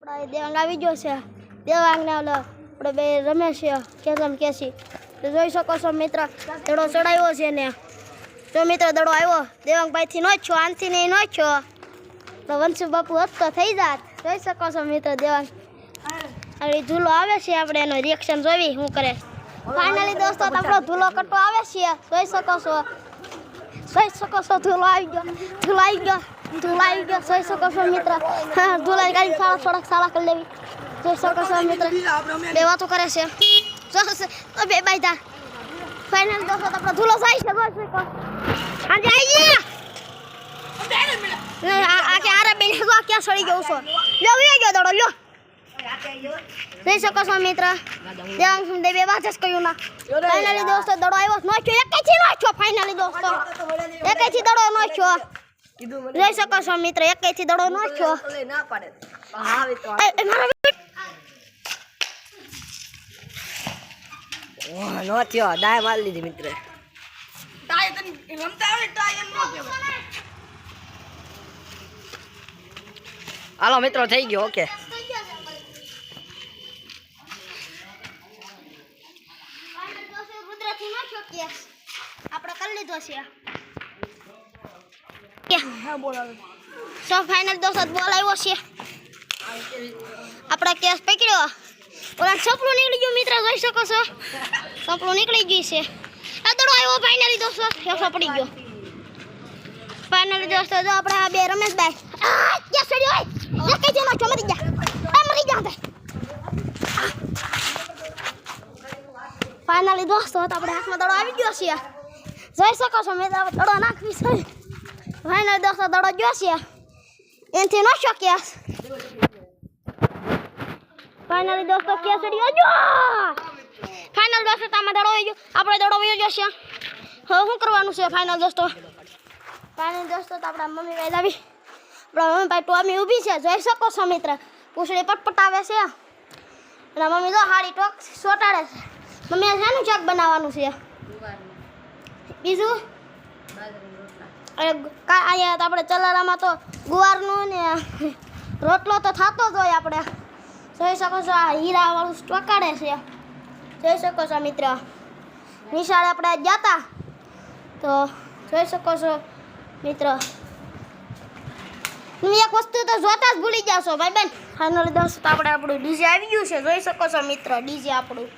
આપણા દેવાંગ આવી ગયો છે. દેવાંગને ઓલો આપણે બે રમે છે કેસમ કેસી. તો જોઈ શકો છો મિત્ર, દડો ચડાવ્યો છે ને. જો મિત્ર દડો આવ્યો દેવાંગભાઈથી નો છો, આનથી નહીં નો છો. તો વંશુ બાપુ હોત તો થઈ જાત. જોઈ શકો છો મિત્ર દેવાંગ હવે ઝૂલો આવે છે, આપણે એનું રિએક્શન જોવી શું કરે. ફાઇનલી દોસ્તો આપણો ઝૂલો કટો આવે છે. જોઈ શકો છો ઝૂલો આવી ગયો, ઝૂલો આવી ગયો, ઝૂલો આવી ગયો. જોઈ શકો છો મિત્ર, હા ઝૂલા ગાડી સાળા કરી લેવી. જોઈ શકો છો મિત્ર બે વાતો કરે છે. બે બાયદા ફાઇનલ દોસ્તો આપણો ઝૂલો જાય છે. જોઈ શકો આજે આવી ગયા આ કે આરા બેન જો ક્યાં સડી ગયો છો. લ્યો વી ગયો દડો લ્યો. જોઈ શકો છો મિત્ર દેવાંગ સુંદર બે વાત જ કહ્યું ના. ફાઇનલી દોસ્તો દડો આવ્યો નો છો, એકેથી નો છો. ફાઇનલી દોસ્તો એકેથી દડો નો છો. જોઈ શકો છો મિત્ર એકેથી દડો નો છો. ના પાડે નો થયો, ડાય મારી લીધી મિત્ર. ટાય તને રમતા આવડે ટાય એમ નો કહેવાય. હાલો મિત્રો થઈ ગયો. ઓકે આપણે કરી લીધો છે. સો ફાઇનલ દોસ્તો બોલ આવ્યો છે. આપણે કેસ પકડ્યો. ઓલા સપલું નીકળી ગયું મિત્ર. જોઈ શકો છો સપલું નીકળી ગયું છે. આ દડો આવ્યો ફાઇનલી દોસ્તો હેઠો પડી ગયો. ફાઇનલી દોસ્તો જો આપણે આ બે રમેશભાઈ ક્યાં સડ્યો હોય કઈ જનો છો મરી ગયા ભાઈ. ફાઇનલી દોસ્તો આપણે હાથમાં દડો આવી ગયો છે. જોઈ શકો છો મેં દડો નાખવી છે. ફાઇનલી દોસ્તો દડો ગયો છે એનથી નો શક્યા. ફાઇનલી દોસ્તો ક્યાં સડ્યો જો. ફાઇનલ દોસ્તો આમાં દડો આવી ગયો. આપણે દડો વયો જશે. હવે શું કરવાનું છે ફાઇનલ દોસ્તો. ફાઇનલ દોસ્તો તો આપણા મમ્મી ભાઈ લાવી. આપણા મમ્મી ભાઈ ટોમી ઊભી છે. જોઈ શકો છો મિત્ર પૂછડી પટપટાવે છે. અને મમ્મી જો હાડી ટોક સોટાડે છે. મમ્મી શાનું શાક બનાવવાનું છે બીજું. અહીંયા આપણે ચલારામાં તો ગુવારનું ને રોટલો તો થતો જ હોય. આપણે જોઈ શકો છો આ હીરાવાળું ટોકાડે છે. જોઈ શકો છો મિત્ર નિશાળે આપણે ગયા હતા તો જોઈ શકો છો મિત્ર. એક વસ્તુ તો જોતા જ ભૂલી જશો ભાઈ બેન. ફાઇનલી દોસ્તો આપણે આપણું ડીજે આવી ગયું છે. જોઈ શકો છો મિત્ર ડીજે આપણું.